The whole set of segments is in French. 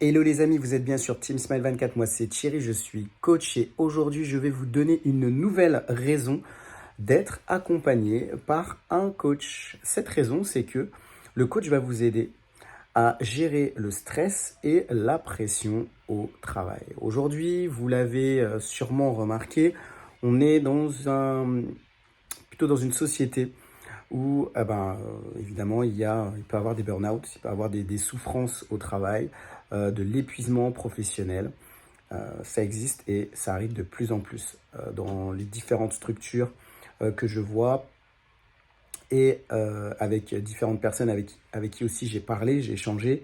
Hello les amis, vous êtes bien sur Team Smile 24, moi c'est Thierry, je suis coach et aujourd'hui je vais vous donner une nouvelle raison d'être accompagné par un coach. Cette raison c'est que le coach va vous aider à gérer le stress et la pression au travail. Aujourd'hui, vous l'avez sûrement remarqué, on est plutôt dans une société où évidemment il peut y avoir des burn-out, il peut y avoir des souffrances au travail, de l'épuisement professionnel. Ça existe et ça arrive de plus en plus dans les différentes structures que je vois et avec différentes personnes avec qui aussi j'ai parlé, j'ai échangé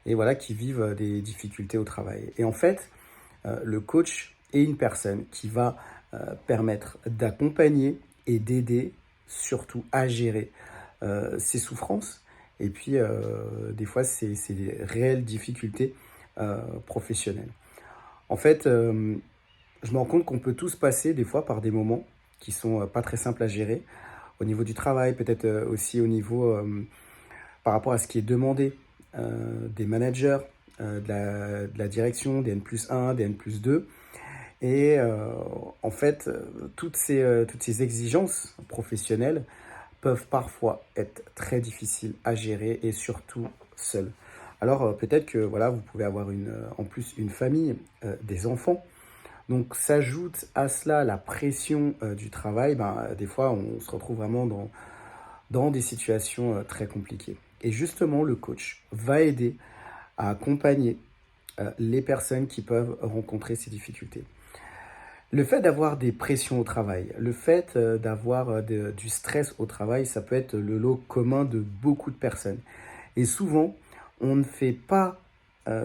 et voilà, qui vivent des difficultés au travail. Et en fait, le coach est une personne qui va permettre d'accompagner et d'aider surtout à gérer ses souffrances et puis des fois c'est des réelles difficultés professionnelles. En fait, je me rends compte qu'on peut tous passer des fois par des moments qui sont pas très simples à gérer au niveau du travail, peut-être aussi au niveau par rapport à ce qui est demandé des managers, de la direction, des N+1, des N+2. Et en fait, toutes ces exigences professionnelles peuvent parfois être très difficiles à gérer et surtout seules. Alors peut-être que voilà, vous pouvez avoir en plus une famille, des enfants. Donc s'ajoute à cela la pression du travail. Des fois, on se retrouve vraiment dans des situations très compliquées. Et justement, le coach va aider à accompagner les personnes qui peuvent rencontrer ces difficultés. Le fait d'avoir des pressions au travail, le fait d'avoir du stress au travail, ça peut être le lot commun de beaucoup de personnes. Et souvent, on ne fait pas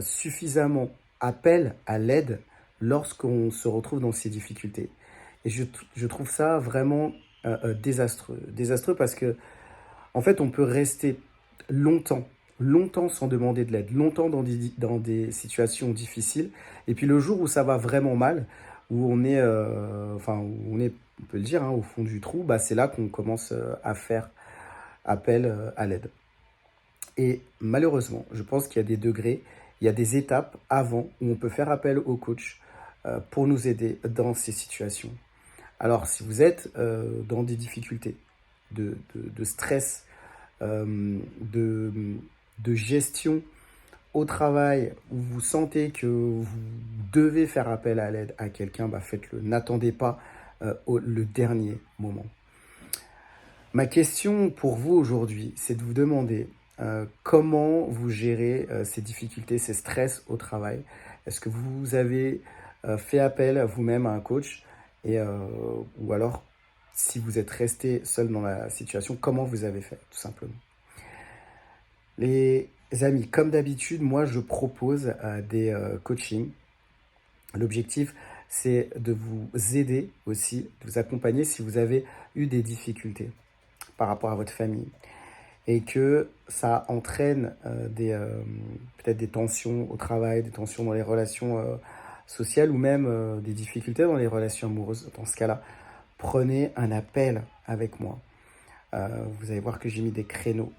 suffisamment appel à l'aide lorsqu'on se retrouve dans ces difficultés. Et je trouve ça vraiment désastreux. Désastreux parce que, en fait, on peut rester longtemps, longtemps sans demander de l'aide, longtemps dans des situations difficiles. Et puis le jour où ça va vraiment mal, où on est, on peut le dire, hein, au fond du trou, c'est là qu'on commence à faire appel à l'aide. Et malheureusement, je pense qu'il y a des degrés, il y a des étapes avant où on peut faire appel au coach pour nous aider dans ces situations. Alors, si vous êtes dans des difficultés de stress, de, de gestion au travail, où vous sentez que vous devez faire appel à l'aide à quelqu'un, faites-le. N'attendez pas le dernier moment. Ma question pour vous aujourd'hui, c'est de vous demander comment vous gérez ces difficultés, ces stress au travail. Est-ce que vous avez fait appel vous-même à un coach ou alors, si vous êtes resté seul dans la situation, comment vous avez fait, tout simplement. Les amis, comme d'habitude, moi, je propose des coachings. L'objectif, c'est de vous aider aussi, de vous accompagner si vous avez eu des difficultés par rapport à votre famille et que ça entraîne peut-être des tensions au travail, des tensions dans les relations sociales ou même des difficultés dans les relations amoureuses. Dans ce cas-là, prenez un appel avec moi. Vous allez voir que j'ai mis des créneaux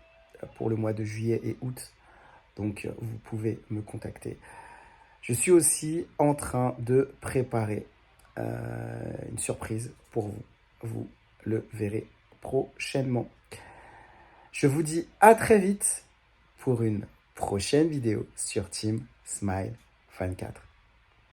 pour le mois de juillet et août, donc vous pouvez me contacter. Je suis aussi en train de préparer une surprise pour vous. Vous le verrez prochainement. Je vous dis à très vite pour une prochaine vidéo sur Team Smile 24.